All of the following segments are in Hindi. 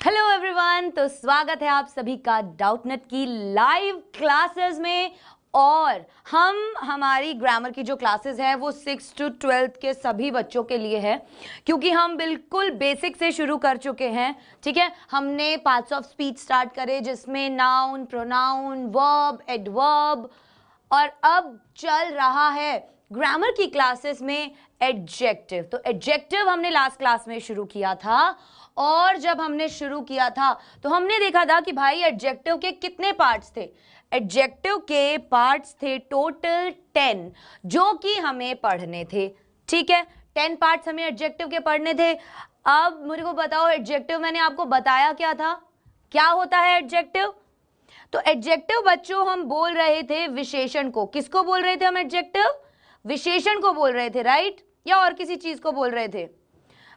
हेलो एवरीवन, तो स्वागत है आप सभी का डाउटनेट की लाइव क्लासेस में। और हमारी ग्रामर की जो क्लासेस है वो 6 to 12 के सभी बच्चों के लिए है, क्योंकि हम बिल्कुल बेसिक से शुरू कर चुके हैं। ठीक है, हमने पार्ट्स ऑफ स्पीच स्टार्ट करे जिसमें नाउन, प्रोनाउन, वर्ब, एडवर्ब, और अब चल रहा है ग्रामर की क्लासेस में एडजेक्टिव। तो एडजेक्टिव हमने लास्ट क्लास में शुरू किया था, और जब हमने शुरू किया था तो हमने देखा था कि भाई एडजेक्टिव के कितने पार्ट्स थे। एडजेक्टिव के पार्ट्स थे टोटल 10, जो कि हमें पढ़ने थे। ठीक है, 10 पार्ट्स हमें एडजेक्टिव के पढ़ने थे। अब मुझे को बताओ, एडजेक्टिव मैंने आपको बताया क्या था, क्या होता है एडजेक्टिव? तो एडजेक्टिव बच्चों हम बोल रहे थे विशेषण को। किसको बोल रहे थे हम एडजेक्टिव? विशेषण को बोल रहे थे, राइट? या और किसी चीज को बोल रहे थे?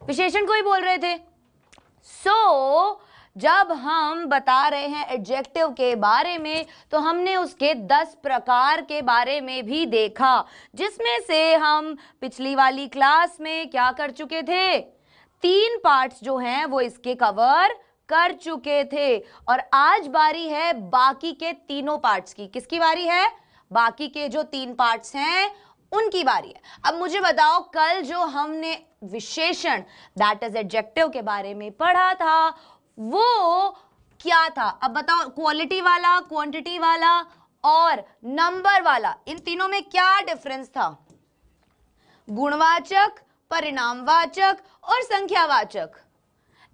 विशेषण को ही बोल रहे थे। जब हम बता रहे हैं एडजेक्टिव के बारे में, तो हमने उसके 10 प्रकार के बारे में भी देखा, जिसमें से हम पिछली वाली क्लास में क्या कर चुके थे? 3 पार्ट्स जो हैं वो इसके कवर कर चुके थे। और आज बारी है बाकी के तीनों पार्ट्स की। किसकी बारी है? बाकी के जो 3 पार्ट्स हैं उनकी बारी है। अब मुझे बताओ, कल जो हमने विशेषण दैट इज एडजेक्टिव के बारे में पढ़ा था वो क्या था? अब बताओ, क्वालिटी वाला, क्वांटिटी वाला और नंबर वाला, इन तीनों में क्या डिफरेंस था? गुणवाचक, परिणामवाचक और संख्यावाचक।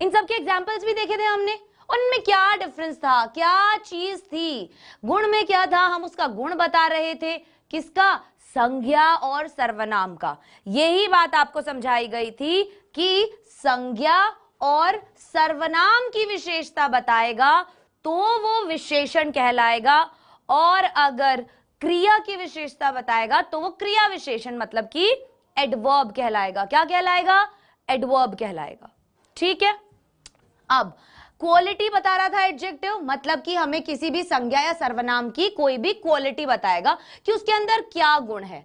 इन सब के एग्जाम्पल्स भी देखे थे हमने। उनमें क्या डिफरेंस था, क्या चीज थी? गुण में क्या था? हम उसका गुण बता रहे थे। किसका? संज्ञा और सर्वनाम का। यही बात आपको समझाई गई थी कि संज्ञा और सर्वनाम की विशेषता बताएगा तो वो विशेषण कहलाएगा, और अगर क्रिया की विशेषता बताएगा तो वो क्रिया विशेषण मतलब कि एडवर्ब कहलाएगा। क्या कहलाएगा? एडवर्ब कहलाएगा। ठीक है, अब क्वालिटी बता रहा था एडजेक्टिव, मतलब कि हमें किसी भी संज्ञा या सर्वनाम की कोई भी क्वालिटी बताएगा कि उसके अंदर क्या गुण है।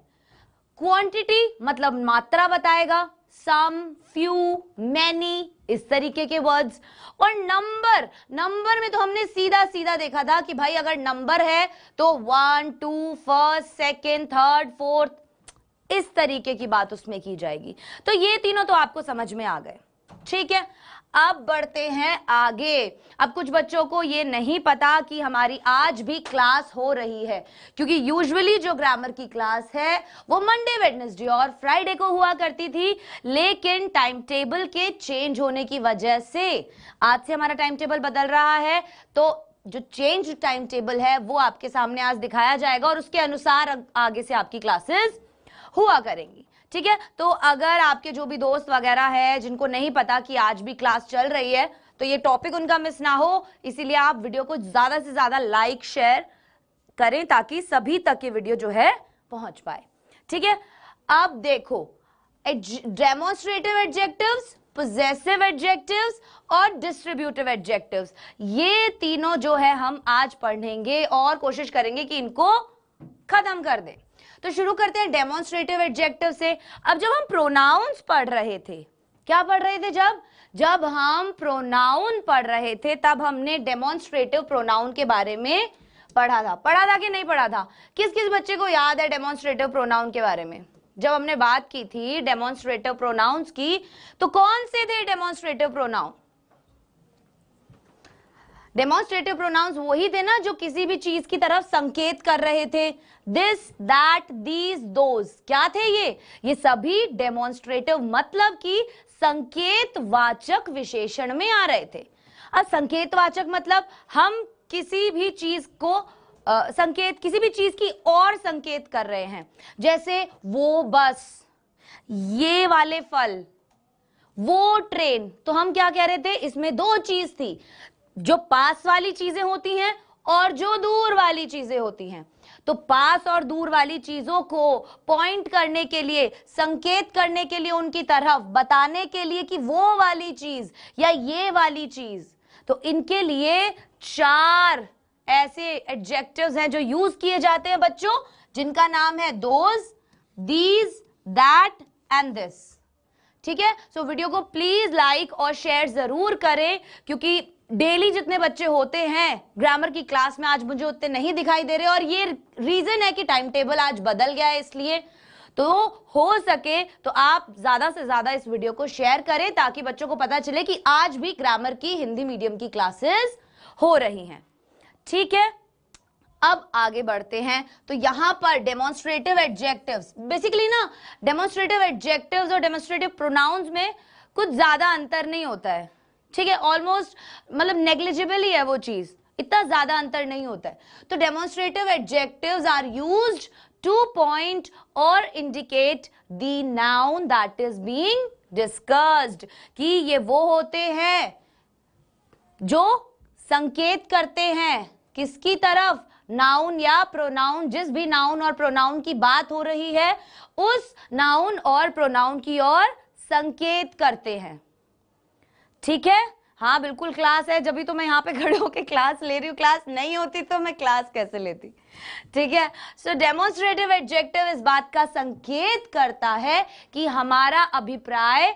क्वांटिटी मतलब मात्रा बताएगा, सम, फ्यू, मैनी, इस तरीके के वर्ड्स। और नंबर में तो हमने सीधा सीधा देखा था कि भाई अगर नंबर है तो 1, 2, फर्स्ट, सेकेंड, थर्ड, फोर्थ, इस तरीके की बात उसमें की जाएगी। तो ये तीनों तो आपको समझ में आ गए। ठीक है, अब बढ़ते हैं आगे। अब कुछ बच्चों को ये नहीं पता कि हमारी आज भी क्लास हो रही है, क्योंकि यूजुअली जो ग्रामर की क्लास है वो मंडे, वेडनेसडे और फ्राइडे को हुआ करती थी, लेकिन टाइम टेबल के चेंज होने की वजह से आज से हमारा टाइम टेबल बदल रहा है। तो जो चेंज टाइम टेबल है वो आपके सामने आज दिखाया जाएगा, और उसके अनुसार आगे से आपकी क्लासेस हुआ करेंगी। ठीक है, तो अगर आपके जो भी दोस्त वगैरह है जिनको नहीं पता कि आज भी क्लास चल रही है, तो ये टॉपिक उनका मिस ना हो, इसीलिए आप वीडियो को ज्यादा से ज्यादा लाइक, शेयर करें ताकि सभी तक ये वीडियो जो है पहुंच पाए। ठीक है, अब देखो, डेमोन्स्ट्रेटिव एडजेक्टिव्स, पोजेसिव एडजेक्टिव्स और डिस्ट्रीब्यूटिव एडजेक्टिव्स, ये तीनों जो है हम आज पढ़ेंगे और कोशिश करेंगे कि इनको खत्म कर दें। तो शुरू करते हैं डेमोन्स्ट्रेटिव एडजेक्टिव से। अब जब हम प्रोनाउंस पढ़ रहे थे, क्या पढ़ रहे थे? जब हम प्रोनाउन पढ़ रहे थे तब हमने डेमोन्स्ट्रेटिव प्रोनाउन के बारे में पढ़ा था कि नहीं पढ़ा था? किस किस बच्चे को याद है डेमोन्स्ट्रेटिव प्रोनाउन के बारे में? जब हमने बात की थी डेमोन्स्ट्रेटिव प्रोनाउंस की, तो कौन से थे डेमोन्स्ट्रेटिव प्रोनाउन? डेमोन्स्ट्रेटिव प्रोनाउंस वही थे ना जो किसी भी चीज की तरफ संकेत कर रहे थे। दिस, दैट, दीज, दोज, क्या थे ये सभी डेमोन्स्ट्रेटिव मतलब कि संकेतवाचक विशेषण में आ रहे थे। अब संकेतवाचक मतलब हम किसी भी चीज को किसी भी चीज की और संकेत कर रहे हैं, जैसे वो बस, ये वाले फल, वो ट्रेन। तो हम क्या कह रहे थे? इसमें 2 चीज थी, जो पास वाली चीजें होती हैं और जो दूर वाली चीजें होती हैं। तो पास और दूर वाली चीजों को पॉइंट करने के लिए, संकेत करने के लिए, उनकी तरफ बताने के लिए कि वो वाली चीज या ये वाली चीज, तो इनके लिए 4 ऐसे एडजेक्टिव्स हैं जो यूज किए जाते हैं बच्चों, जिनका नाम है those, these, that and this. ठीक है। सो वीडियो को प्लीज लाइक और शेयर जरूर करें, क्योंकि डेली जितने बच्चे होते हैं ग्रामर की क्लास में आज मुझे उतने नहीं दिखाई दे रहे, और ये रीजन है कि टाइम टेबल आज बदल गया है, इसलिए तो हो सके तो आप ज्यादा से ज्यादा इस वीडियो को शेयर करें ताकि बच्चों को पता चले कि आज भी ग्रामर की हिंदी मीडियम की क्लासेस हो रही हैं। ठीक है, अब आगे बढ़ते हैं। तो यहां पर डेमोन्स्ट्रेटिव एडजेक्टिव्स, बेसिकली ना डेमोन्स्ट्रेटिव एडजेक्टिव्स और डेमोन्स्ट्रेटिव प्रोनाउंस में कुछ ज्यादा अंतर नहीं होता है। ठीक है, ऑलमोस्ट मतलब नेग्लिजिबल ही है वो चीज, इतना ज्यादा अंतर नहीं होता है। तो demonstrative adjectives are used to point or indicate the noun that is being discussed, कि ये वो होते हैं जो संकेत करते हैं किसकी तरफ, नाउन या प्रोनाउन, जिस भी नाउन और प्रोनाउन की बात हो रही है उस नाउन और प्रोनाउन की ओर संकेत करते हैं। ठीक है, हाँ बिल्कुल क्लास है, जब भी तो मैं यहाँ पे खड़े होकर क्लास ले रही हूँ, क्लास नहीं होती तो मैं क्लास कैसे लेती। ठीक है, सो डेमोन्स्ट्रेटिव एडजेक्टिव इस बात का संकेत करता है कि हमारा अभिप्राय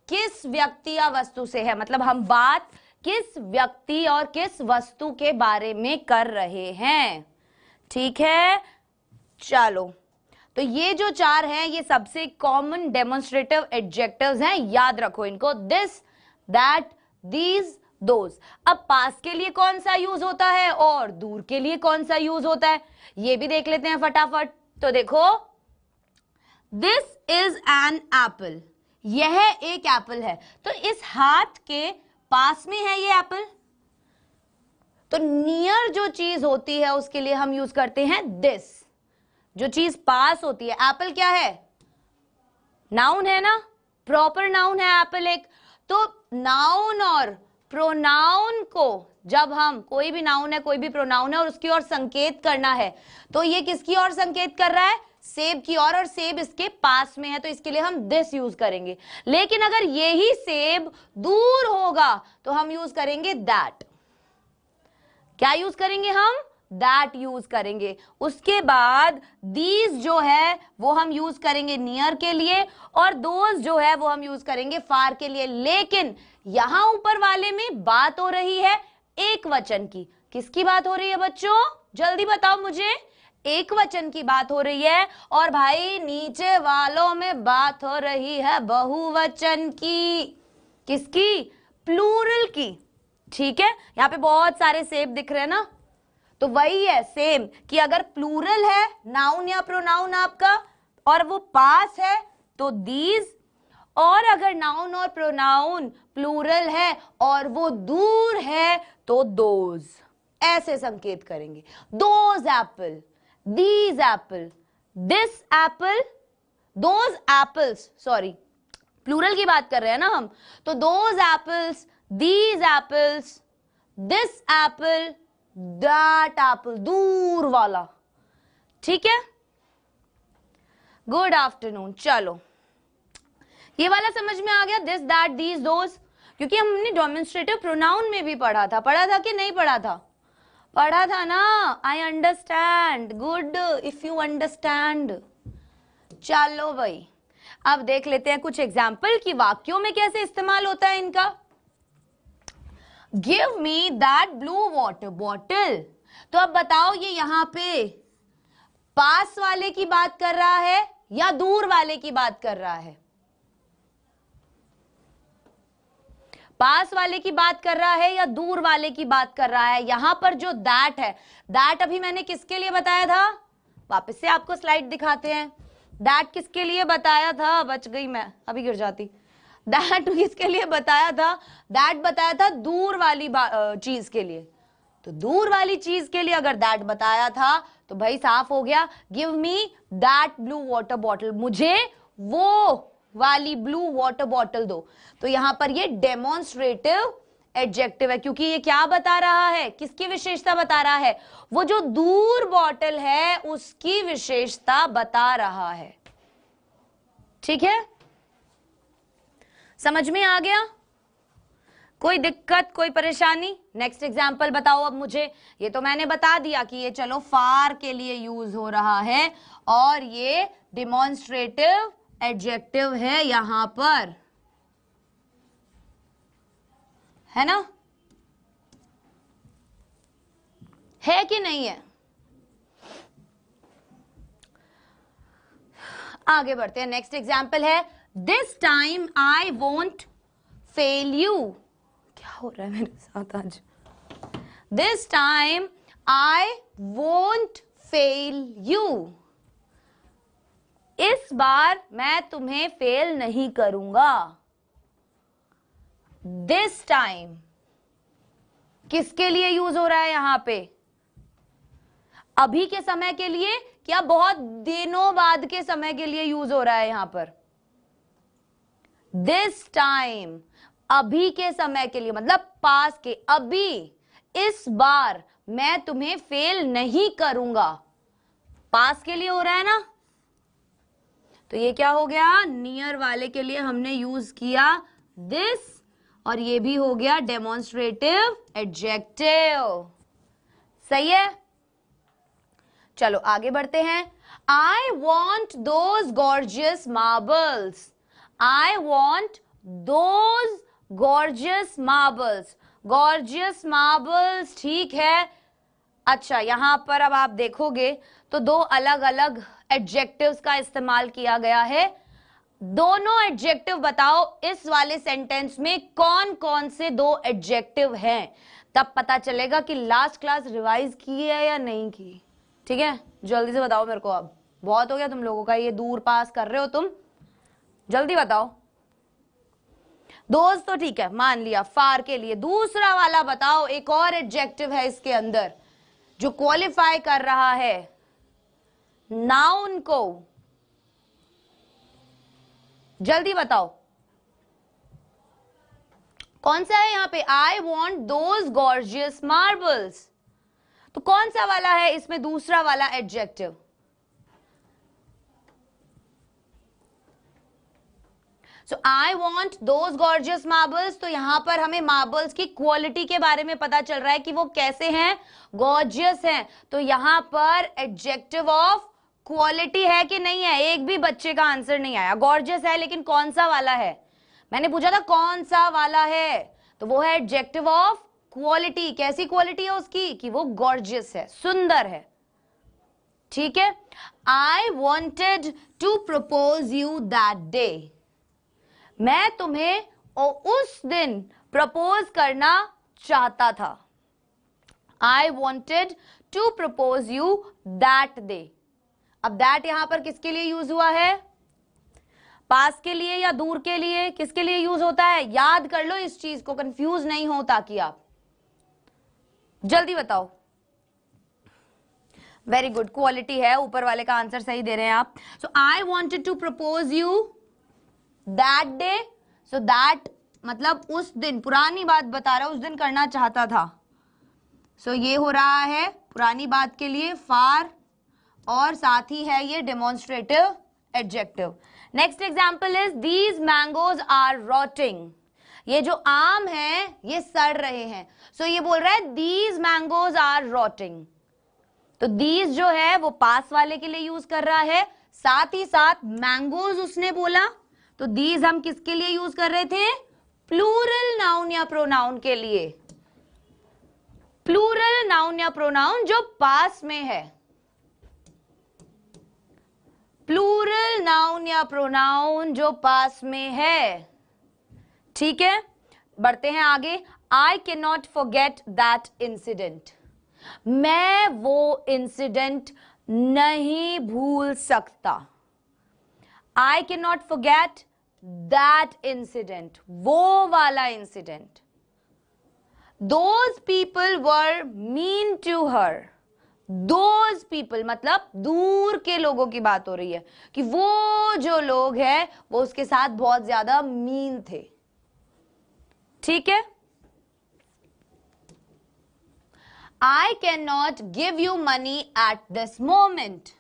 किस व्यक्ति या वस्तु से है, मतलब हम बात किस व्यक्ति और किस वस्तु के बारे में कर रहे हैं। ठीक है, चलो तो ये जो चार हैं ये सबसे कॉमन डेमोन्स्ट्रेटिव एडजेक्टिव्स हैं, याद रखो इनको, दिस, दैट, दीज, दोज। अब पास के लिए कौन सा यूज होता है और दूर के लिए कौन सा यूज होता है ये भी देख लेते हैं फटाफट। तो देखो, दिस इज एन एप्पल, यह एक एप्पल है, तो इस हाथ के पास में है ये एप्पल, तो नियर जो चीज होती है उसके लिए हम यूज करते हैं दिस, जो चीज पास होती है। एप्पल क्या है, नाउन है ना, प्रॉपर नाउन है एप्पल एक। तो नाउन और प्रोनाउन को जब हम, कोई भी नाउन है कोई भी प्रोनाउन है और उसकी ओर संकेत करना है, तो ये किसकी ओर संकेत कर रहा है, सेब की ओर, और सेब इसके पास में है तो इसके लिए हम दिस यूज करेंगे। लेकिन अगर यही सेब दूर होगा तो हम यूज करेंगे दैट। क्या यूज करेंगे हम, दैट यूज करेंगे। उसके बाद दीज जो है वो हम यूज करेंगे नियर के लिए, और दोज जो है वो हम यूज करेंगे फार के लिए। लेकिन यहां ऊपर वाले में बात हो रही है एक वचन की। किसकी बात हो रही है बच्चों, जल्दी बताओ मुझे, एक वचन की बात हो रही है। और भाई नीचे वालों में बात हो रही है बहुवचन की, किसकी, प्लूरल की। ठीक है, यहाँ पे बहुत सारे सेब दिख रहे हैं ना, तो वही है सेम कि अगर प्लूरल है नाउन या प्रोनाउन आपका और वो पास है तो दीज, और अगर नाउन और प्रोनाउन प्लूरल है और वो दूर है तो दोज। ऐसे संकेत करेंगे, those apple, these apple, this apple, those apples, sorry plural की बात कर रहे हैं ना हम, तो those apples, these apples, this apple, that apple, दूर वाला। ठीक है, गुड आफ्टरनून। चलो ये वाला समझ में आ गया, दिस, दैट, दीज, दोज, क्योंकि हमने डेमोन्स्ट्रेटिव प्रोनाउन में भी पढ़ा था कि नहीं पढ़ा था, पढ़ा था ना। I understand, good if you understand. चलो भाई अब देख लेते हैं कुछ एग्जाम्पल कि वाक्यों में कैसे इस्तेमाल होता है इनका। Give me that blue water bottle, तो अब बताओ ये यहां पे पास वाले की बात कर रहा है या दूर वाले की बात कर रहा है, पास वाले की बात कर रहा है या दूर वाले की बात कर रहा है। यहां पर जो दैट है, दैट अभी मैंने किसके लिए बताया था, वापस से आपको स्लाइड दिखाते हैं। दैट किसके लिए बताया था, बच गई मैं, अभी गिर जाती। दैट किसके लिए बताया था, दैट बताया था दूर वाली चीज के लिए। तो दूर वाली चीज के लिए अगर दैट बताया था तो भाई साफ हो गया, give me that blue water bottle, मुझे वो वाली ब्लू वाटर बॉटल दो। तो यहां पर ये डेमोन्स्ट्रेटिव एडजेक्टिव है, क्योंकि ये क्या बता रहा है, किसकी विशेषता बता रहा है, वो जो दूर बॉटल है उसकी विशेषता बता रहा है। ठीक है, समझ में आ गया, कोई दिक्कत कोई परेशानी। नेक्स्ट एग्जाम्पल बताओ अब मुझे। ये तो मैंने बता दिया कि ये चलो फार के लिए यूज हो रहा है और ये डेमोन्स्ट्रेटिव एडजेक्टिव है यहां पर। है ना, है कि नहीं है? आगे बढ़ते हैं। नेक्स्ट एग्जाम्पल है this time I won't fail you. क्या हो रहा है मेरे साथ आज? This time I won't fail you. इस बार मैं तुम्हें फेल नहीं करूंगा। दिस टाइम किसके लिए यूज हो रहा है यहां पे? अभी के समय के लिए क्या बहुत दिनों बाद के समय के लिए यूज हो रहा है यहां पर? दिस टाइम अभी के समय के लिए, मतलब पास के, अभी, इस बार मैं तुम्हें फेल नहीं करूंगा। पास के लिए हो रहा है ना, तो ये क्या हो गया? नियर वाले के लिए हमने यूज किया दिस, और ये भी हो गया डेमोन्स्ट्रेटिव एडजेक्टिव। सही है? चलो आगे बढ़ते हैं। I want those gorgeous marbles. I want those gorgeous marbles. Gorgeous marbles, ठीक है। अच्छा, यहां पर अब आप देखोगे तो दो अलग अलग एडजेक्टिव्स का इस्तेमाल किया गया है। दोनों एडजेक्टिव बताओ इस वाले सेंटेंस में कौन कौन से दो एडजेक्टिव हैं, तब पता चलेगा कि लास्ट क्लास रिवाइज की है या नहीं की। ठीक है, जल्दी से बताओ मेरे को। अब बहुत हो गया तुम लोगों का, ये दूर पास कर रहे हो तुम, जल्दी बताओ। दोस्त तो ठीक है, मान लिया। फार के लिए दूसरा वाला बताओ, एक और एडजेक्टिव है इसके अंदर जो क्वालिफाई कर रहा है नाउन को। जल्दी बताओ कौन सा है यहां पे? I want those gorgeous marbles, तो कौन सा वाला है इसमें दूसरा वाला adjective? So I want those gorgeous marbles, तो यहां पर हमें मार्बल्स की क्वालिटी के बारे में पता चल रहा है कि वो कैसे हैं, गॉर्जियस हैं। तो यहां पर एडजेक्टिव ऑफ क्वालिटी है कि नहीं है? एक भी बच्चे का आंसर नहीं आया। गॉर्जियस है, लेकिन कौन सा वाला है? मैंने पूछा था कौन सा वाला है, तो वो है एडजेक्टिव ऑफ क्वालिटी। कैसी क्वालिटी है उसकी? कि वो गॉर्जियस है, सुंदर है। ठीक है। I wanted to propose you that day. मैं तुम्हें उस दिन प्रपोज करना चाहता था। I wanted to propose you that day. अब दैट यहां पर किसके लिए यूज हुआ है? पास के लिए या दूर के लिए? किसके लिए यूज होता है? याद कर लो इस चीज को, कंफ्यूज नहीं हो, ताकि आप जल्दी बताओ। वेरी गुड, क्वालिटी है। ऊपर वाले का आंसर सही दे रहे हैं आप। So I wanted to propose you that day. So that मतलब उस दिन, पुरानी बात बता रहा है, उस दिन करना चाहता था। सो ये हो रहा है पुरानी बात के लिए फार, और साथ ही है ये demonstrative adjective. Next example is these mangoes are rotting. ये जो आम है ये सड़ रहे हैं। सो ये बोल रहा है दीज मैंगोज आर रॉटिंग। तो दीज जो है वो पास वाले के लिए यूज कर रहा है, साथ ही साथ मैंगोज उसने बोला, तो दीज हम किसके लिए यूज कर रहे थे? प्लूरल नाउन या प्रोनाउन के लिए। प्लूरल नाउन या प्रोनाउन जो पास में है। प्लूरल नाउन या प्रोनाउन जो पास में है। ठीक है, बढ़ते हैं आगे। I can not forget that incident. मैं वो इंसिडेंट नहीं भूल सकता। I can not forget that incident, वो वाला incident. Those people were mean to her. Those people मतलब दूर के लोगों की बात हो रही है कि वो जो लोग हैं वो उसके साथ बहुत ज्यादा मीन थे। ठीक है। I cannot give you money at this moment.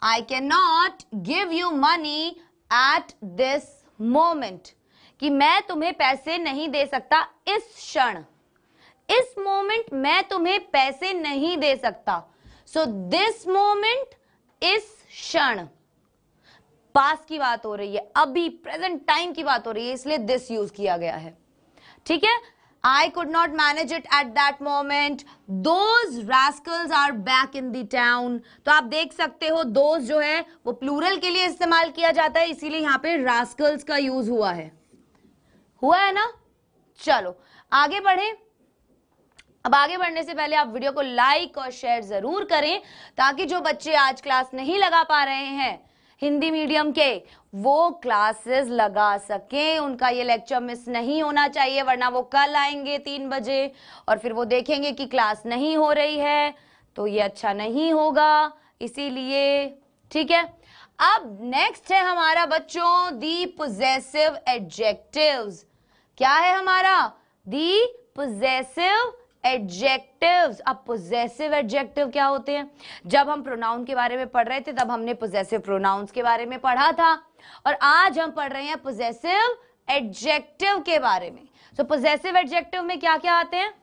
I cannot give you money at this moment. कि मैं तुम्हें पैसे नहीं दे सकता इस क्षण। इस मोमेंट मैं तुम्हें पैसे नहीं दे सकता। So this moment, इस क्षण। पास की बात हो रही है, अभी प्रेजेंट टाइम की बात हो रही है, इसलिए दिस यूज किया गया है। ठीक है। I could not manage it at that moment. Those rascals are back in the town. तो आप देख सकते हो those जो है वो प्लूरल के लिए इस्तेमाल किया जाता है, इसीलिए यहाँ पे rascals का यूज हुआ है ना। चलो आगे बढ़े। अब आगे बढ़ने से पहले आप वीडियो को लाइक और शेयर जरूर करें, ताकि जो बच्चे आज क्लास नहीं लगा पा रहे हैं हिंदी मीडियम के, वो क्लासेस लगा सकें। उनका ये लेक्चर मिस नहीं होना चाहिए, वरना वो कल आएंगे 3 बजे और फिर वो देखेंगे कि क्लास नहीं हो रही है, तो ये अच्छा नहीं होगा। इसीलिए ठीक है। अब नेक्स्ट है हमारा बच्चों दी पोजेसिव एडजेक्टिव्स। क्या है हमारा? दी पोजेसिव एडजेक्टिव्स। अब पोजेसिव एडजेक्टिव क्या होते हैं? जब हम प्रोनाउन के बारे में पढ़ रहे थे तब हमने पोजेसिव प्रोनाउंस के बारे में पढ़ा था, और आज हम पढ़ रहे हैं पोजेसिव एडजेक्टिव के बारे में। तो पोजेसिव एडजेक्टिव में क्या क्या आते हैं?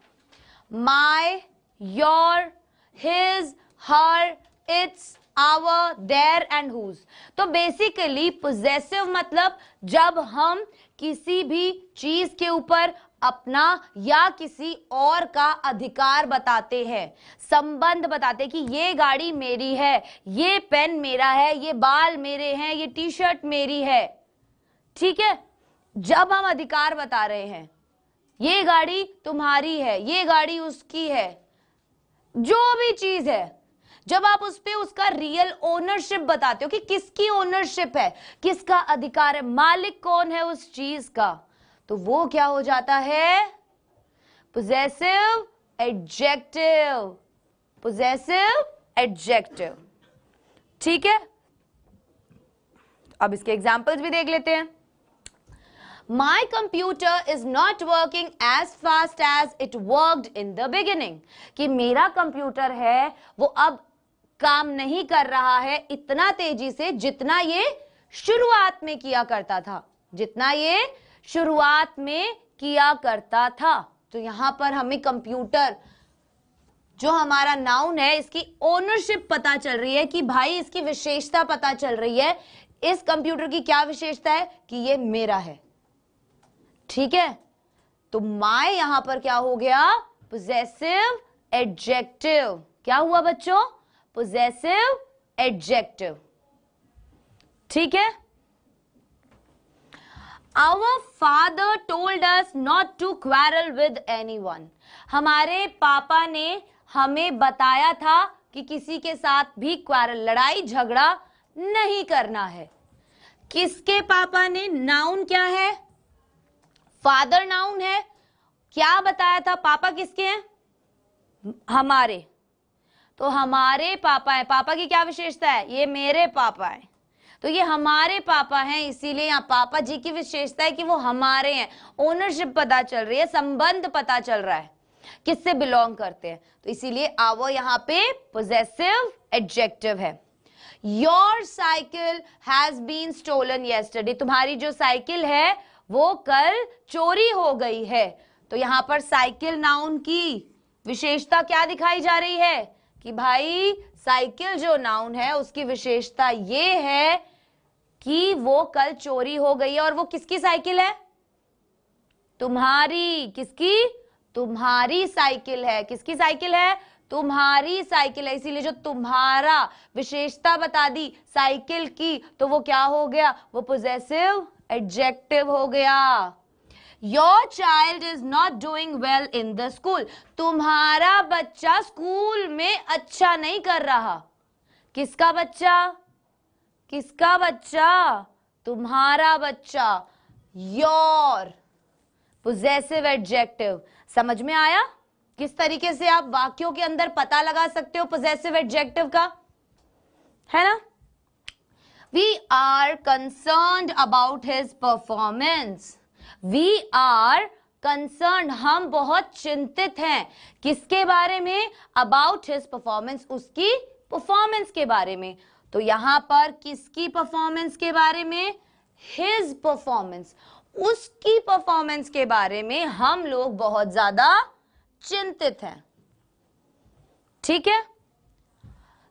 My, your, his, her, its, our, their and whose. तो बेसिकली पोजेसिव मतलब जब हम किसी भी चीज के ऊपर अपना या किसी और का अधिकार बताते हैं, संबंध बताते हैं कि ये गाड़ी मेरी है, ये पेन मेरा है, ये बाल मेरे हैं, ये टी शर्ट मेरी है। ठीक है, जब हम अधिकार बता रहे हैं, ये गाड़ी तुम्हारी है, ये गाड़ी उसकी है, जो भी चीज है, जब आप उस पे उसका रियल ओनरशिप बताते हो कि किसकी ओनरशिप है, किसका अधिकार है, मालिक कौन है उस चीज का, तो वो क्या हो जाता है? Possessive adjective. Possessive adjective. ठीक है, अब इसके एग्जांपल्स भी देख लेते हैं। My computer is not working as fast as it worked in the beginning. कि मेरा कंप्यूटर है वो अब काम नहीं कर रहा है इतना तेजी से जितना ये शुरुआत में किया करता था, जितना ये शुरुआत में किया करता था। तो यहां पर हमें कंप्यूटर जो हमारा नाउन है इसकी ओनरशिप पता चल रही है कि भाई इसकी विशेषता पता चल रही है। इस कंप्यूटर की क्या विशेषता है? कि ये मेरा है। ठीक है, तो माय यहां पर क्या हो गया? Possessive adjective. क्या हुआ बच्चों? Possessive adjective. ठीक है। Our father told us not to quarrel with anyone. हमारे पापा ने हमें बताया था कि किसी के साथ भी क्वारल, लड़ाई झगड़ा नहीं करना है। किसके पापा ने? नाउन क्या है? फादर नाउन है। क्या बताया था? पापा किसके हैं? हमारे। तो हमारे पापा है। पापा की क्या विशेषता है? ये मेरे पापा है, तो ये हमारे पापा हैं, इसीलिए यहाँ पापा जी की विशेषता है कि वो हमारे हैं। ओनरशिप पता चल रही है, संबंध पता चल रहा है, किससे बिलोंग करते हैं, तो इसीलिए आवर यहाँ पे पोजेसिव एडजेक्टिव है। Your cycle has been stolen yesterday. तुम्हारी जो साइकिल है वो कल चोरी हो गई है। तो यहाँ पर साइकिल नाउन की विशेषता क्या दिखाई जा रही है? कि भाई साइकिल जो नाउन है उसकी विशेषता ये है कि वो कल चोरी हो गई है। और वो किसकी साइकिल है? तुम्हारी। किसकी? तुम्हारी साइकिल है। किसकी साइकिल है? तुम्हारी साइकिल है। इसीलिए जो तुम्हारा विशेषता बता दी साइकिल की, तो वो क्या हो गया? वो पोजेसिव एडजेक्टिव हो गया। Your child is not doing well in the school. तुम्हारा बच्चा स्कूल में अच्छा नहीं कर रहा। किसका बच्चा? किसका बच्चा? तुम्हारा बच्चा। Your possessive adjective। समझ में आया किस तरीके से आप वाक्यों के अंदर पता लगा सकते हो possessive adjective का? है ना? We are concerned about his performance. We are concerned, हम बहुत चिंतित हैं। किसके बारे में? About his performance, उसकी परफॉर्मेंस के बारे में। तो यहां पर किसकी परफॉर्मेंस के बारे में? His performance, उसकी परफॉर्मेंस के बारे में हम लोग बहुत ज्यादा चिंतित हैं। ठीक है।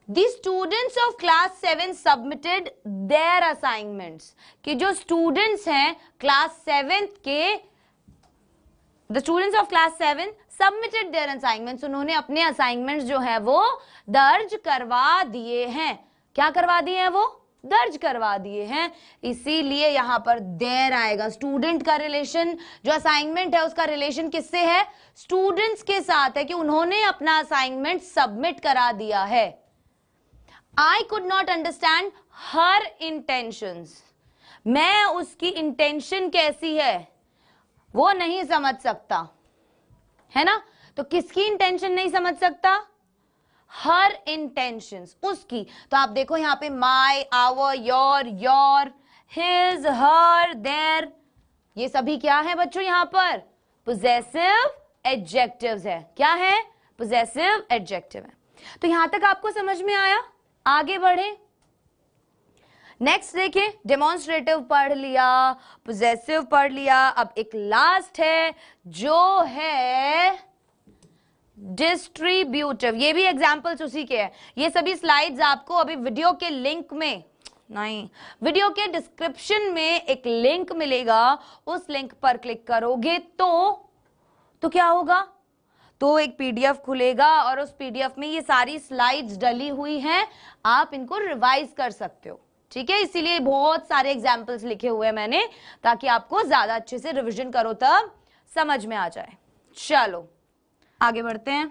The students of class 7 submitted their assignments। कि जो स्टूडेंट्स हैं क्लास 7 के the students of class 7 submitted there assignments, उन्होंने अपने असाइनमेंट्स जो है वो दर्ज करवा दिए हैं। क्या करवा दिए हैं? वो दर्ज करवा दिए हैं, इसीलिए यहां पर देयर आएगा। स्टूडेंट का रिलेशन, जो असाइनमेंट है उसका रिलेशन किससे है? स्टूडेंट्स के साथ है कि उन्होंने अपना असाइनमेंट सबमिट करा दिया है। I could not understand her intentions, मैं उसकी इंटेंशन कैसी है वो नहीं समझ सकता, है ना। तो किसकी इंटेंशन नहीं समझ सकता? हर इंटेंशंस, उसकी। तो आप देखो यहां पे my, our, your, his, her, their, ये सभी क्या है बच्चों? यहां पर पोजेसिव एडजेक्टिव्स है। क्या है? पोजेसिव एडजेक्टिव है। तो यहां तक आपको समझ में आया? आगे बढ़े, नेक्स्ट देखें। डेमोन्स्ट्रेटिव पढ़ लिया, पोजेसिव पढ़ लिया, अब एक लास्ट है जो है डिस्ट्रीब्यूटिव। ये भी एग्जाम्पल्स उसी के हैं। ये सभी स्लाइड्स आपको अभी वीडियो के लिंक में, नहीं, वीडियो के डिस्क्रिप्शन में एक लिंक मिलेगा, उस लिंक पर क्लिक करोगे तो क्या होगा? तो एक पीडीएफ खुलेगा और उस पीडीएफ में ये सारी स्लाइड्स डली हुई हैं, आप इनको रिवाइज कर सकते हो। ठीक है, इसीलिए बहुत सारे एग्जाम्पल्स लिखे हुए हैं मैंने, ताकि आपको ज्यादा अच्छे से रिवीजन करो तब समझ में आ जाए। चलो आगे बढ़ते हैं।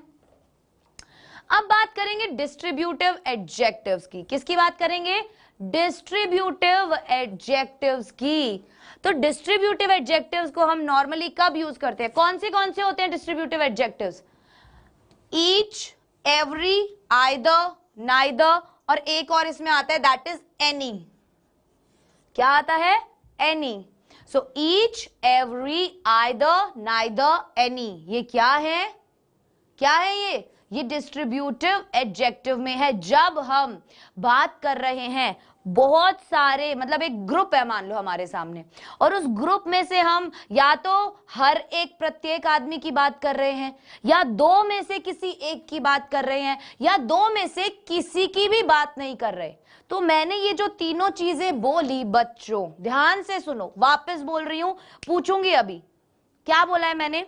अब बात करेंगे डिस्ट्रीब्यूटिव एडजेक्टिव्स की। किसकी बात करेंगे? डिस्ट्रीब्यूटिव एडजेक्टिव्स की। तो डिस्ट्रीब्यूटिव एडजेक्टिव्स को हम नॉर्मली कब यूज करते हैं? कौन से होते हैं distributive adjectives? Each, every, either, neither, और एक और इसमें आता है दैट इज एनी। क्या आता है? Any. So each, every, either, neither, any, ये क्या है? क्या है ये डिस्ट्रीब्यूटिव एडजेक्टिव में है। जब हम बात कर रहे हैं बहुत सारे, मतलब एक ग्रुप है मान लो हमारे सामने, और उस ग्रुप में से हम या तो हर एक प्रत्येक आदमी की बात कर रहे हैं, या दो में से किसी एक की बात कर रहे हैं, या दो में से किसी की भी बात नहीं कर रहे। तो मैंने ये जो तीनों चीजें बोली बच्चों, ध्यान से सुनो, वापस बोल रही हूं, पूछूंगी अभी। क्या बोला है मैंने?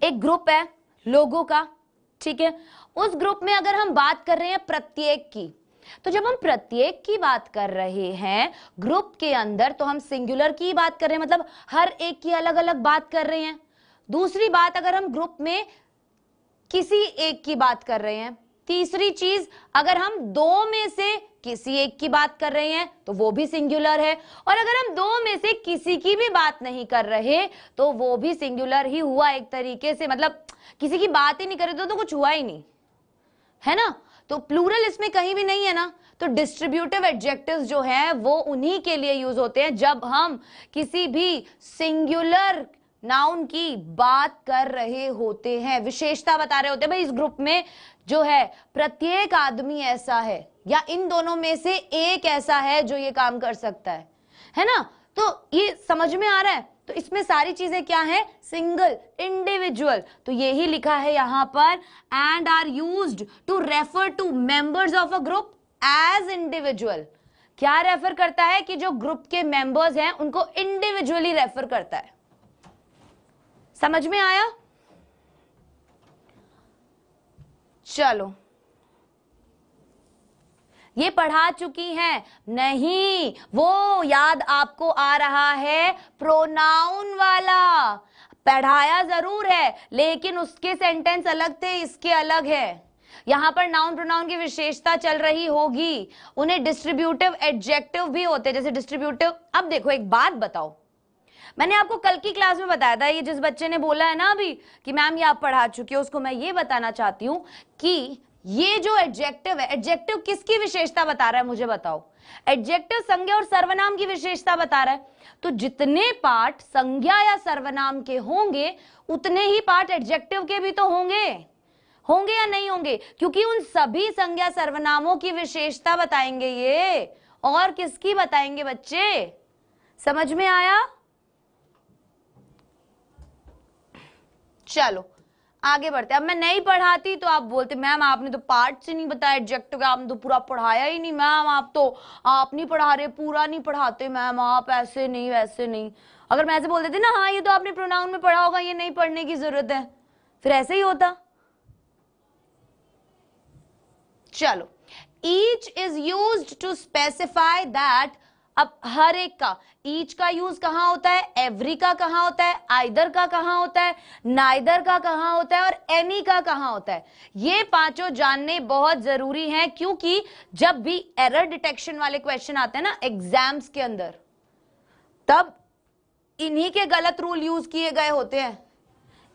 एक ग्रुप है लोगों का, ठीक है। उस ग्रुप में अगर हम बात कर रहे हैं प्रत्येक की, तो जब हम प्रत्येक की बात कर रहे हैं ग्रुप के अंदर, तो हम सिंगुलर की बात कर रहे हैं, मतलब हर एक की अलग अलग बात कर रहे हैं। दूसरी बात, अगर हम ग्रुप में किसी एक की बात कर रहे हैं। तीसरी चीज, अगर हम दो में से किसी एक की बात कर रहे हैं तो वो भी सिंगुलर है, और अगर हम दो में से किसी की भी बात नहीं कर रहे तो वो भी सिंगुलर ही हुआ एक तरीके से, मतलब किसी की बात ही नहीं कर रहे तो कुछ हुआ ही नहीं, है ना। तो प्लूरल इसमें कहीं भी नहीं है ना। तो डिस्ट्रीब्यूटिव एडजेक्टिव्स जो है वो उन्हीं के लिए यूज होते हैं जब हम किसी भी सिंगुलर नाउन की बात कर रहे होते हैं, विशेषता बता रहे होते हैं। भाई इस ग्रुप में जो है प्रत्येक आदमी ऐसा है, या इन दोनों में से एक ऐसा है जो ये काम कर सकता है ना। तो ये समझ में आ रहा है। तो इसमें सारी चीजें क्या है? Single, individual. तो यही लिखा है यहां पर, and are used to refer to members of a group as individual. क्या रेफर करता है? कि जो ग्रुप के मेंबर्स हैं उनको इंडिविजुअली रेफर करता है। समझ में आया? चलो, ये पढ़ा चुकी हैं? नहीं, वो याद आपको आ रहा है प्रोनाउन वाला। पढ़ाया जरूर है लेकिन उसके सेंटेंस अलग थे, इसके अलग है। यहां पर नाउन प्रोनाउन की विशेषता चल रही होगी, उन्हें डिस्ट्रीब्यूटिव एडजेक्टिव भी होते हैं, जैसे डिस्ट्रीब्यूटिव। अब देखो एक बात बताओ, मैंने आपको कल की क्लास में बताया था, ये जिस बच्चे ने बोला है ना अभी कि मैम ये आप पढ़ा चुकी हो, उसको मैं ये बताना चाहती हूं कि ये जो एडजेक्टिव है, एडजेक्टिव किसकी विशेषता बता रहा है मुझे बताओ? एडजेक्टिव संज्ञा और सर्वनाम की विशेषता बता रहा है। तो जितने पार्ट संज्ञा या सर्वनाम के होंगे उतने ही पार्ट एडजेक्टिव के भी तो होंगे या नहीं होंगे? क्योंकि उन सभी संज्ञा सर्वनामों की विशेषता बताएंगे ये। और किसकी बताएंगे बच्चे? समझ में आया? चलो आगे बढ़ते। अब मैं नहीं पढ़ाती तो आप बोलते मैम आपने तो पार्ट से नहीं बताया एडजेक्टिव का, आपने तो पूरा पढ़ाया ही नहीं मैम, आप नहीं पढ़ा रहे, पूरा नहीं पढ़ाते मैम आप, ऐसे नहीं वैसे नहीं। अगर मैं ऐसे बोल देती ना, हाँ ये तो आपने प्रोनाउन में पढ़ा होगा, ये नहीं पढ़ने की जरूरत है, फिर ऐसे ही होता। चलो, each is used to specify that, अब हर एक का, ईच का यूज कहां होता है, एवरी का कहां होता है, आइदर का कहां होता है, नाइदर का कहां होता है और एनी का कहां होता है। ये पांचों जानने बहुत जरूरी हैं, क्योंकि जब भी एरर डिटेक्शन वाले क्वेश्चन आते हैं ना एग्जाम्स के अंदर, तब इन्हीं के गलत रूल यूज किए गए होते हैं,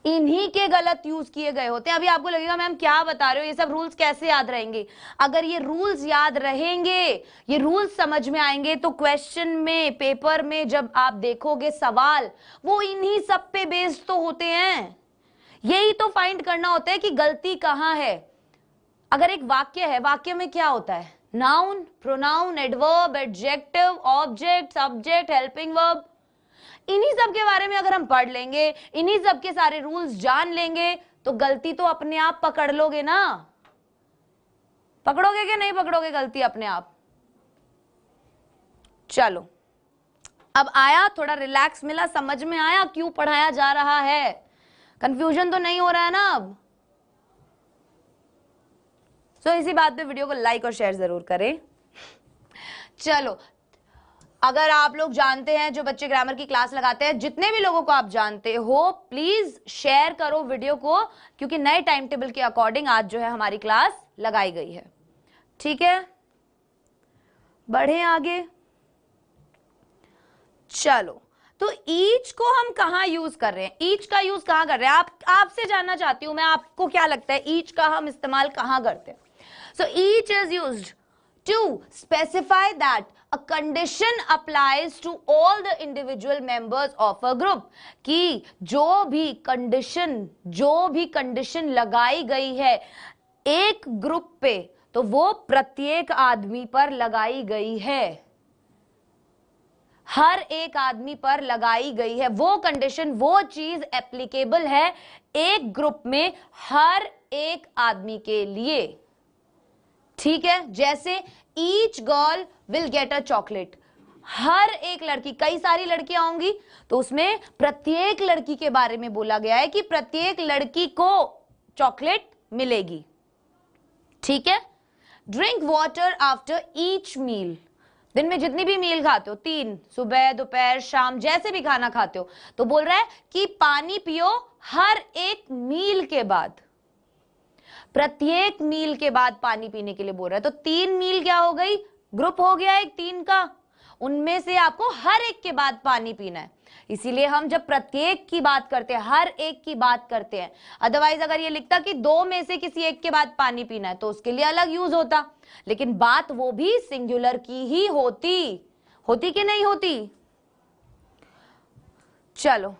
इन्हीं के गलत यूज किए गए होते हैं। अभी आपको लगेगा मैम क्या बता रहे हो, ये सब रूल्स कैसे याद रहेंगे? अगर ये रूल्स याद रहेंगे, ये रूल्स समझ में आएंगे, तो क्वेश्चन में, पेपर में जब आप देखोगे सवाल, वो इन्हीं सब पे बेस्ड तो होते हैं। यही तो फाइंड करना होता है कि गलती कहां है। अगर एक वाक्य है, वाक्य में क्या होता है? Noun, pronoun, adverb, adjective, object, subject, helping verb. इन्हीं सब के बारे में अगर हम पढ़ लेंगे, इन्हीं सब के सारे रूल्स जान लेंगे, तो गलती तो अपने आप पकड़ लोगे ना। पकड़ोगे कि नहीं पकड़ोगे गलती अपने आप? चलो, अब आया, थोड़ा रिलैक्स मिला, समझ में आया क्यों पढ़ाया जा रहा है? कंफ्यूजन तो नहीं हो रहा है ना अब? तो इसी बात पे वीडियो को लाइक और शेयर जरूर करें। चलो, अगर आप लोग जानते हैं, जो बच्चे ग्रामर की क्लास लगाते हैं, जितने भी लोगों को आप जानते हो, प्लीज शेयर करो वीडियो को, क्योंकि नए टाइम टेबल के अकॉर्डिंग आज जो है हमारी क्लास लगाई गई है। ठीक है, बढ़े आगे। चलो, तो ईच को हम कहां यूज कर रहे हैं? ईच का यूज कहां कर रहे हैं? आपसे जानना चाहती हूं मैं, आपको क्या लगता है ईच का हम इस्तेमाल कहां करते हैं? So each is used to specify that a condition applies to all the individual members of a group, कि जो भी कंडीशन लगाई गई है एक ग्रुप पे, तो वो प्रत्येक आदमी पर लगाई गई है, हर एक आदमी पर लगाई गई है। वो कंडीशन, वो चीज एप्लीकेबल है एक ग्रुप में हर एक आदमी के लिए। ठीक है, जैसे each girl will get a chocolate, हर एक लड़की, कई सारी लड़कियां होंगी, तो उसमें प्रत्येक लड़की के बारे में बोला गया है कि प्रत्येक लड़की को चॉकलेट मिलेगी। ठीक है, drink water after each meal, दिन में जितनी भी मील खाते हो, 3, सुबह, दोपहर, शाम, जैसे भी खाना खाते हो, तो बोल रहा है कि पानी पियो हर एक मील के बाद, प्रत्येक मील के बाद पानी पीने के लिए बोल रहा है। तो 3 मील क्या हो गई? ग्रुप हो गया एक 3 का, उनमें से आपको हर एक के बाद पानी पीना है। इसीलिए हम जब प्रत्येक की बात करते हैं, हर एक की बात करते हैं। अदरवाइज अगर ये लिखता कि 2 में से किसी एक के बाद पानी पीना है, तो उसके लिए अलग यूज होता, लेकिन बात वो भी सिंगुलर की ही होती कि नहीं होती? चलो,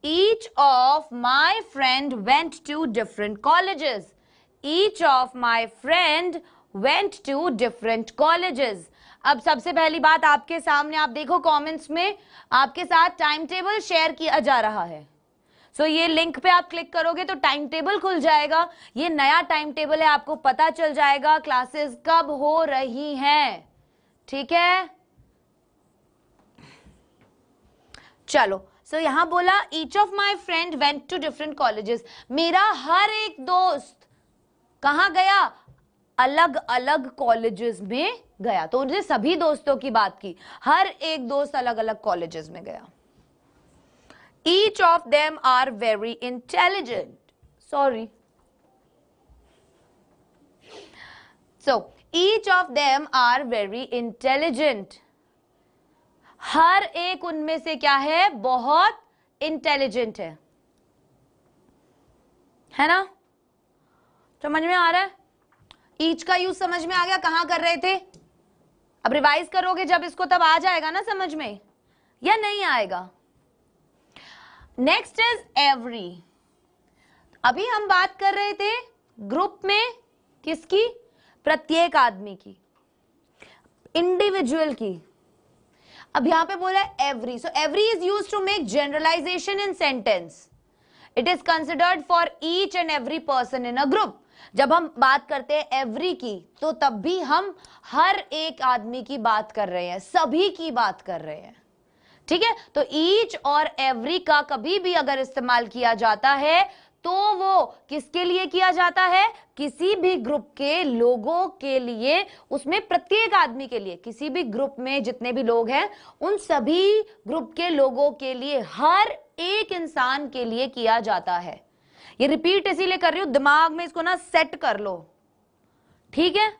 each of my friend went to different colleges, Each of my friend went to different colleges. अब सबसे पहली बात आपके सामने, आप देखो कमेंट्स में आपके साथ टाइम टेबल शेयर किया जा रहा है। सो ये लिंक पे आप क्लिक करोगे तो टाइम टेबल खुल जाएगा। ये नया टाइम टेबल है, आपको पता चल जाएगा क्लासेस कब हो रही हैं। ठीक है, चलो, सो यहां बोला each of my friend went to different colleges, मेरा हर एक दोस्त कहां गया? अलग अलग कॉलेजेस में गया। तो उन्होंने सभी दोस्तों की बात की, हर एक दोस्त अलग अलग कॉलेजेस में गया। Each of them are very intelligent, sorry, so each of them are very intelligent, हर एक उनमें से क्या है? बहुत इंटेलिजेंट है ना? समझ में आ रहा है? ईच का यूज समझ में आ गया? कहां कर रहे थे? अब रिवाइज करोगे जब इसको, तब आ जाएगा ना समझ में, या नहीं आएगा? Next is every. अभी हम बात कर रहे थे ग्रुप में किसकी? प्रत्येक आदमी की, इंडिविजुअल की। अब यहां पे बोला है every, so every is used to make generalization in sentence. It is considered for each and every person in a group. जब हम बात करते हैं एवरी की, तो तब भी हम हर एक आदमी की बात कर रहे हैं, सभी की बात कर रहे हैं। ठीक है, तो ईच और एवरी का कभी भी अगर इस्तेमाल किया जाता है तो वो किसके लिए किया जाता है? किसी भी ग्रुप के लोगों के लिए, उसमें प्रत्येक आदमी के लिए, किसी भी ग्रुप में जितने भी लोग हैं उन सभी ग्रुप के लोगों के लिए, हर एक इंसान के लिए किया जाता है। ये रिपीट इसीलिए कर रही हूं, दिमाग में इसको ना सेट कर लो, ठीक है।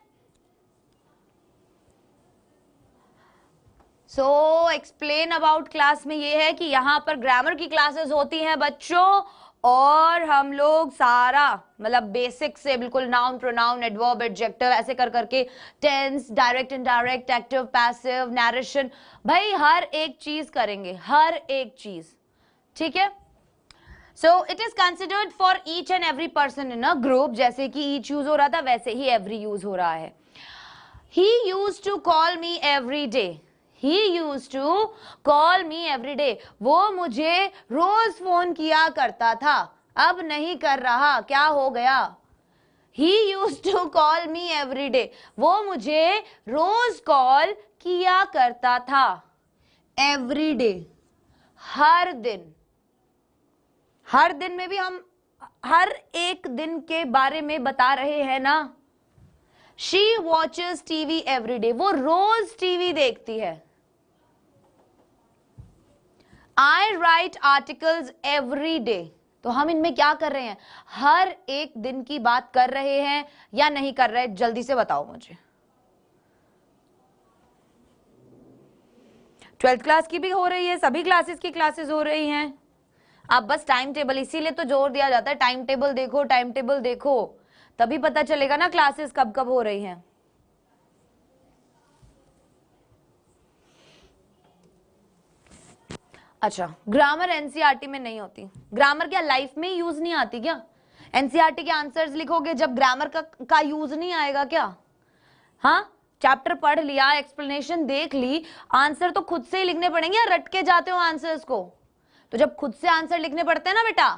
सो एक्सप्लेन अबाउट क्लास में ये है कि यहां पर ग्रामर की क्लासेस होती हैं बच्चों, और हम लोग सारा मतलब बेसिक से बिल्कुल नाउन, प्रोनाउन, एडवर्ब, एडजेक्टिव ऐसे कर करके tense, direct, indirect, active, passive, narration, भाई हर एक चीज करेंगे, हर एक चीज, ठीक है। So it is considered for each and every person in a group, जैसे कि ईच यूज हो रहा था वैसे ही एवरी यूज हो रहा है। He used to call me every day, He used to call me every day. वो मुझे रोज फोन किया करता था, अब नहीं कर रहा, क्या हो गया? He used to call me every day. वो मुझे रोज कॉल किया करता था। Every day, हर दिन, हर दिन में भी हम हर एक दिन के बारे में बता रहे हैं ना। She watches TV every day. वो रोज टीवी देखती है। I write articles every day. तो हम इनमें क्या कर रहे हैं? हर एक दिन की बात कर रहे हैं या नहीं कर रहे? जल्दी से बताओ मुझे। 12th क्लास की भी हो रही है, सभी क्लासेस की क्लासेस हो रही हैं। अब बस टाइम टेबल, इसीलिए तो जोर दिया जाता है टाइम टेबल देखो, टाइम टेबल देखो, तभी पता चलेगा ना क्लासेस कब कब हो रही हैं। अच्छा, ग्रामर एनसीईआरटी में नहीं होती। ग्रामर क्या लाइफ में यूज नहीं आती क्या? एनसीईआरटी के आंसर्स लिखोगे जब ग्रामर का यूज नहीं आएगा क्या? हाँ, चैप्टर पढ़ लिया, एक्सप्लेनेशन देख ली, आंसर तो खुद से ही लिखने पड़ेंगे या रट के जाते हो आंसर्स को? तो जब खुद से आंसर लिखने पड़ते हैं ना बेटा,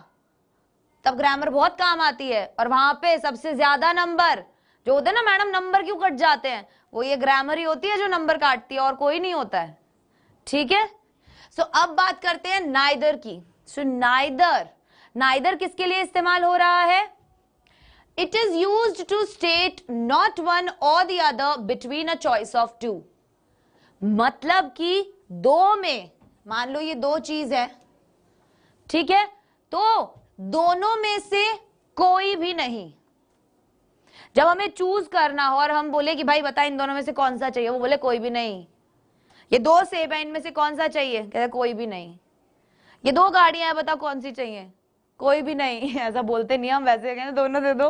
तब ग्रामर बहुत काम आती है। और वहां पे सबसे ज्यादा नंबर जो होते हैं ना, मैडम नंबर क्यों कट जाते हैं, वो ये ग्रामर ही होती है जो नंबर काटती है, और कोई नहीं होता है, ठीक है। सो अब बात करते हैं नाइदर की। सो नाइदर किसके लिए इस्तेमाल हो रहा है? It is used to state not one or the other between a choice of two. मतलब कि दो में, मान लो ये दो चीज है, ठीक है, तो दोनों में से कोई भी नहीं। जब हमें चूज करना हो और हम बोले कि भाई बता इन दोनों में से कौन सा चाहिए, वो बोले कोई भी नहीं। ये दो सेब है, इनमें से कौन सा चाहिए? कहते कोई भी नहीं। ये दो गाड़ियां हैं, बता कौन सी चाहिए? कोई भी नहीं। ऐसा बोलते नहीं हम, वैसे कहते दोनों दे दो,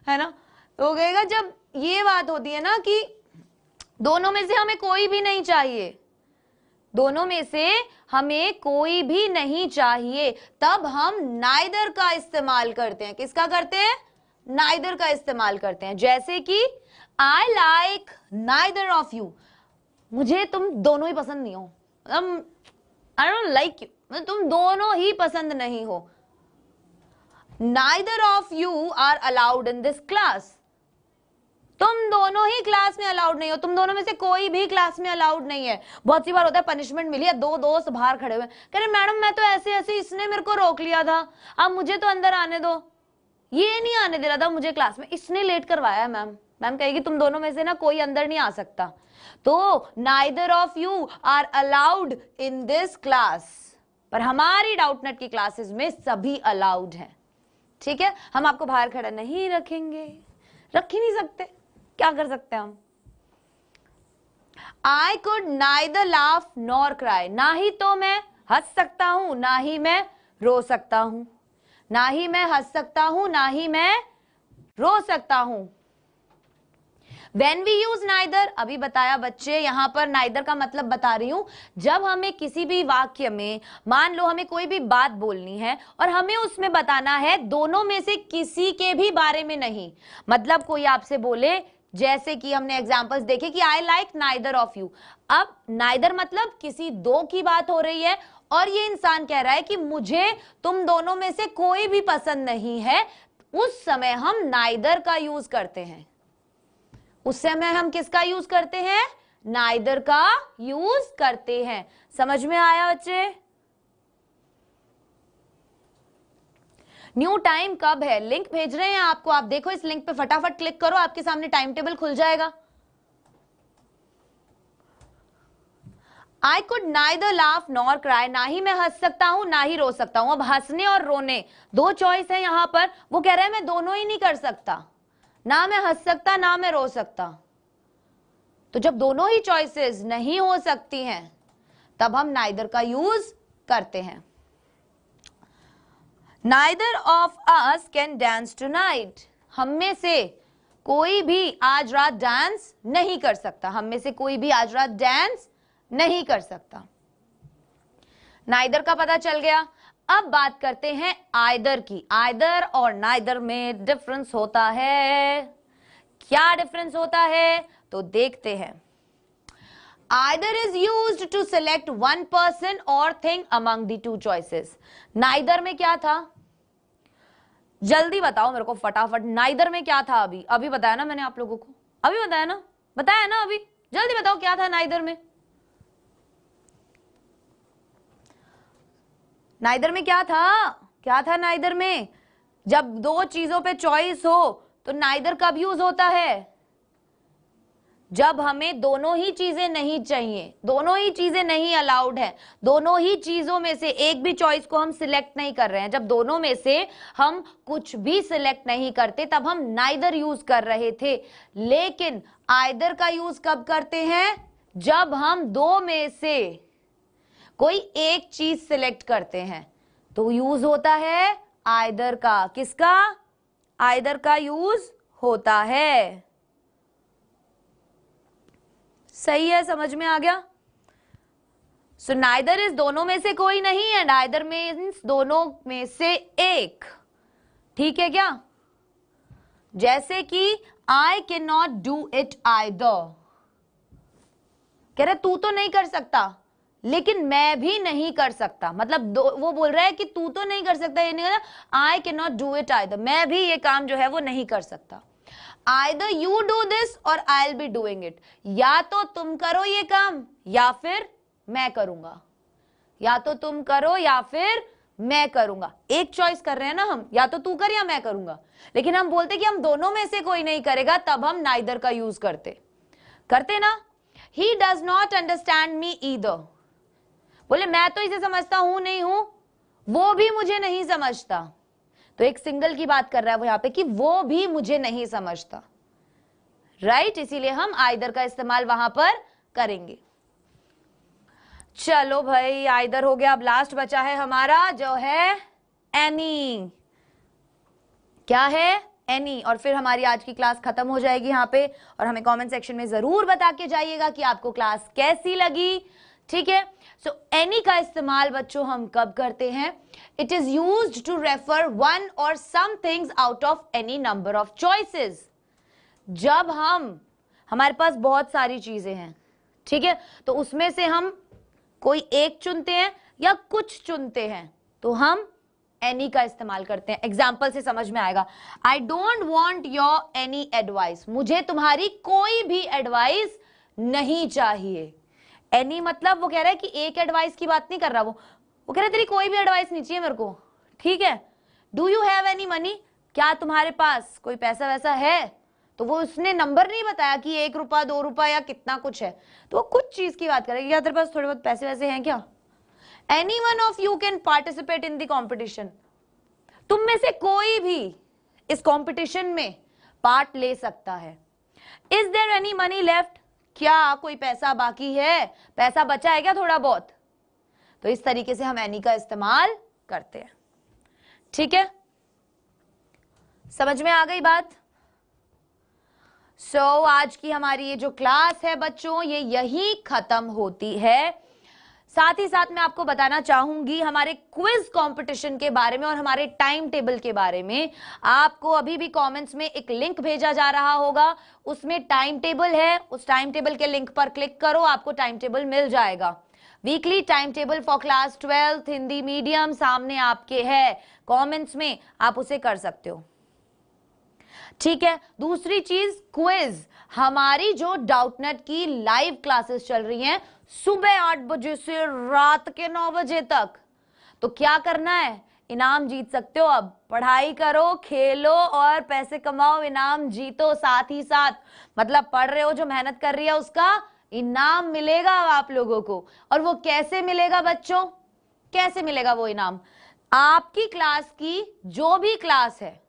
है ना। तो कहेगा जब ये बात होती है ना कि दोनों में से हमें कोई भी नहीं चाहिए, दोनों में से हमें कोई भी नहीं चाहिए, तब हम नाइदर का इस्तेमाल करते हैं। किसका करते हैं? नाइदर का इस्तेमाल करते हैं। जैसे कि I like neither of you, मुझे तुम दोनों ही पसंद नहीं हो, आई डोंट लाइक यू, मतलब तुम दोनों ही पसंद नहीं हो। Neither of you are allowed in this class, तुम दोनों ही क्लास में अलाउड नहीं हो, तुम दोनों में से कोई भी क्लास में अलाउड नहीं है। बहुत सी बार होता है पनिशमेंट मिली है, दो दोस्त बाहर खड़े हुए कह रहे मैडम मैं तो ऐसे ऐसे, इसने मेरे को रोक लिया था, अब मुझे तो अंदर आने दो, ये नहीं आने दे रहा था मुझे क्लास में, इसने लेट करवाया मैम। मैम कहेगी तुम दोनों में से ना कोई अंदर नहीं आ सकता। तो neither of you are allowed in this class, पर हमारी डाउटनेट की क्लासेस में सभी अलाउड हैं, ठीक है। हम आपको बाहर खड़ा नहीं रखेंगे, रख ही नहीं सकते, क्या कर सकते हैं हम। I could neither laugh nor cry, ना ही तो मैं हंस सकता हूं ना ही मैं रो सकता हूं, ना ही मैं हंस सकता हूं ना ही मैं रो सकता हूं। When we use neither, अभी बताया बच्चे, यहां पर neither का मतलब बता रही हूं, जब हमें किसी भी वाक्य में, मान लो हमें कोई भी बात बोलनी है और हमें उसमें बताना है दोनों में से किसी के भी बारे में नहीं। मतलब कोई आपसे बोले, जैसे कि हमने एग्जांपल्स देखे कि I like neither of you, अब नाइदर मतलब किसी दो की बात हो रही है और ये इंसान कह रहा है कि मुझे तुम दोनों में से कोई भी पसंद नहीं है, उस समय हम नाइदर का यूज करते हैं। उस समय हम किसका यूज करते हैं? नाइदर का यूज करते हैं। समझ में आया बच्चे? न्यू टाइम कब है? लिंक भेज रहे हैं आपको, आप देखो इस लिंक पे फटाफट क्लिक करो, आपके सामने टाइम टेबल खुल जाएगा। I could neither laugh nor cry, ना ही मैं हंस सकता हूं ना ही रो सकता हूं। अब हंसने और रोने दो चॉइस है यहां पर, वो कह रहा है मैं दोनों ही नहीं कर सकता, ना मैं हंस सकता ना मैं रो सकता। तो जब दोनों ही चॉइसेस नहीं हो सकती हैं तब हम नाइदर का यूज करते हैं। Neither of us can dance tonight, हम में से कोई भी आज रात डांस नहीं कर सकता, हम में से कोई भी आज रात डांस नहीं कर सकता। नाइदर का पता चल गया। अब बात करते हैं आइदर की। आइदर और नाइदर में डिफरेंस होता है। क्या डिफरेंस होता है तो देखते हैं। Either is used to select one person or thing among the two choices. Neither में क्या था? जल्दी बताओ मेरे को फटाफट, नाइदर में क्या था? अभी बताया ना मैंने आप लोगों को, अभी बताया ना अभी, जल्दी बताओ क्या था नाइदर में? नाइदर में क्या था नाइदर में? जब दो चीजों पे चॉइस हो तो नाइदर कब यूज होता है? जब हमें दोनों ही चीजें नहीं चाहिए, दोनों ही चीजें नहीं अलाउड है, दोनों ही चीजों में से एक भी चॉइस को हम सिलेक्ट नहीं कर रहे हैं, जब दोनों में से हम कुछ भी सिलेक्ट नहीं करते तब हम नाइदर यूज कर रहे थे। लेकिन आइदर का यूज कब करते हैं? जब हम दो में से कोई एक चीज सिलेक्ट करते हैं तो यूज होता है आइदर का। किसका? आइदर का यूज होता है। सही है, समझ में आ गया? सो नाइदर इज दोनों में से कोई नहीं एंड आइदर मीन्स दोनों में से एक। ठीक है क्या? जैसे कि आई can not do it either, कह रहे तू तो नहीं कर सकता लेकिन मैं भी नहीं कर सकता। मतलब वो बोल रहा है कि तू तो नहीं कर सकता, ये नहीं कहना आई can not do it either, मैं भी ये काम जो है वो नहीं कर सकता। Either you do this or I'll be doing it, या तो तुम करो ये काम या फिर मैं करूंगा, या तो तुम करो या फिर मैं करूंगा। एक चॉइस कर रहे हैं ना हम, या तो तू कर या मैं करूंगा। लेकिन हम बोलते कि हम दोनों में से कोई नहीं करेगा तब हम नाइदर का यूज करते ना। He does not understand me either, बोले मैं तो इसे समझता हूं नहीं हूं, वो भी मुझे नहीं समझता। तो एक सिंगल की बात कर रहा है वो यहां पे कि वो भी मुझे नहीं समझता, राइट? इसीलिए हम आइदर का इस्तेमाल वहां पर करेंगे। चलो भाई, आइदर हो गया। अब लास्ट बचा है हमारा जो है एनी। क्या है? एनी। और फिर हमारी आज की क्लास खत्म हो जाएगी यहाँ पे। और हमें कमेंट सेक्शन में जरूर बता के जाइएगा कि आपको क्लास कैसी लगी। ठीक है? सो एनी का इस्तेमाल बच्चों हम कब करते हैं? It is used to refer one or some things out of any number of choices. जब हमारे पास बहुत सारी चीजें हैं, ठीक है, तो उसमें से हम कोई एक चुनते हैं या कुछ चुनते हैं तो हम एनी का इस्तेमाल करते हैं। एग्जाम्पल से समझ में आएगा। I don't want your any advice, मुझे तुम्हारी कोई भी एडवाइस नहीं चाहिए। एनी मतलब वो कह रहा है कि एक एडवाइस की बात नहीं कर रहा, वो कह रहा है तेरी कोई भी एडवाइस नहीं चाहिए मेरे को। ठीक है? Do you have any money, क्या तुम्हारे पास कोई पैसा वैसा है? तो वो उसने नंबर नहीं बताया कि 1 रुपया 2 रुपया या कितना कुछ है, तो वो कुछ चीज की बात करेगी। क्या तेरे पास थोड़े बहुत पैसे वैसे हैं क्या? Any one of you can participate in the competition, तुम में से कोई भी इस कॉम्पिटिशन में पार्ट ले सकता है। Is there any money left, क्या कोई पैसा बाकी है, पैसा बचा है क्या थोड़ा बहुत? तो इस तरीके से हम एनी का इस्तेमाल करते हैं। ठीक है? समझ में आ गई बात? आज की हमारी ये जो क्लास है बच्चों ये यही खत्म होती है। साथ ही साथ मैं आपको बताना चाहूंगी हमारे क्विज कंपटीशन के बारे में और हमारे टाइम टेबल के बारे में। आपको अभी भी कमेंट्स में एक लिंक भेजा जा रहा होगा, उसमें टाइम टेबल है, उस टाइम टेबल के लिंक पर क्लिक करो, आपको टाइम टेबल मिल जाएगा। Weekly time table for class 12 Hindi medium सामने आपके है, कमेंट्स में आप उसे कर सकते हो। ठीक है। दूसरी चीज क्विज, हमारी जो डाउटनेट की लाइव क्लासेस चल रही हैं सुबह 8 बजे से रात के 9 बजे तक, तो क्या करना है, इनाम जीत सकते हो। अब पढ़ाई करो, खेलो और पैसे कमाओ, इनाम जीतो साथ ही साथ। मतलब पढ़ रहे हो, जो मेहनत कर रही है उसका इनाम मिलेगा आप लोगों को। और वो कैसे मिलेगा बच्चों, कैसे मिलेगा वो इनाम, आपकी क्लास की जो भी क्लास है,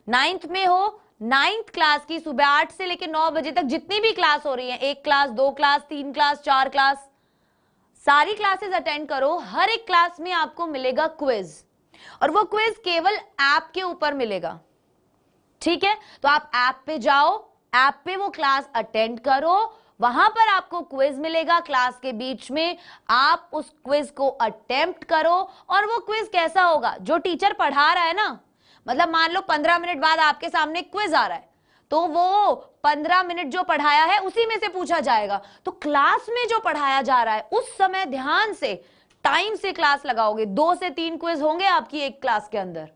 9th में हो, 9th क्लास की सुबह 8 से लेकर 9 बजे तक जितनी भी क्लास हो रही है, 1 क्लास, 2 क्लास, 3 क्लास, 4 क्लास, सारी क्लासेस अटेंड करो। हर एक क्लास में आपको मिलेगा क्विज, और वो क्विज केवल ऐप के ऊपर मिलेगा। ठीक है, तो आप ऐप पे जाओ, ऐप पे वो क्लास अटेंड करो, वहां पर आपको क्विज मिलेगा। क्लास के बीच में आप उस क्विज को अटेम्प्ट करो। और वो क्विज कैसा होगा, जो टीचर पढ़ा रहा है ना, मतलब मान लो 15 मिनट बाद आपके सामने क्विज आ रहा है, तो वो 15 मिनट जो पढ़ाया है उसी में से पूछा जाएगा। तो क्लास में जो पढ़ाया जा रहा है उस समय ध्यान से, टाइम से क्लास लगाओगे। 2 से 3 क्विज होंगे आपकी एक क्लास के अंदर,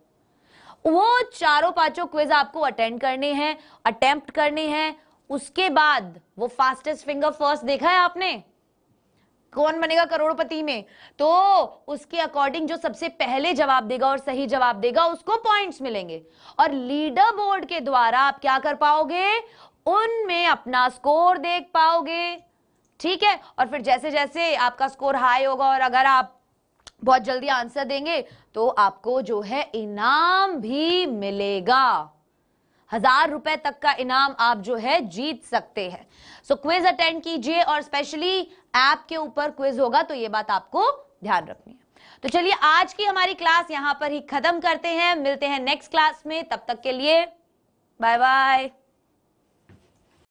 वो चारों पांचों क्विज आपको अटेंड करने हैं, अटेम्प्ट करने हैं। उसके बाद वो फास्टेस्ट फिंगर फर्स्ट देखा है आपने, कौन बनेगा करोड़पति में, तो उसके अकॉर्डिंग जो सबसे पहले जवाब देगा और सही जवाब देगा उसको पॉइंट्स मिलेंगे। और लीडर बोर्ड के द्वारा आप क्या कर पाओगे, उनमें अपना स्कोर देख पाओगे। ठीक है, और फिर जैसे जैसे आपका स्कोर हाई होगा और अगर आप बहुत जल्दी आंसर देंगे तो आपको जो है इनाम भी मिलेगा। 1000 रुपए तक का इनाम आप जो है जीत सकते हैं। सो क्विज अटेंड कीजिए, और स्पेशली ऐप के ऊपर क्विज होगा, तो ये बात आपको ध्यान रखनी है। तो चलिए आज की हमारी क्लास यहां पर ही खत्म करते हैं, मिलते हैं नेक्स्ट क्लास में, तब तक के लिए बाय बाय।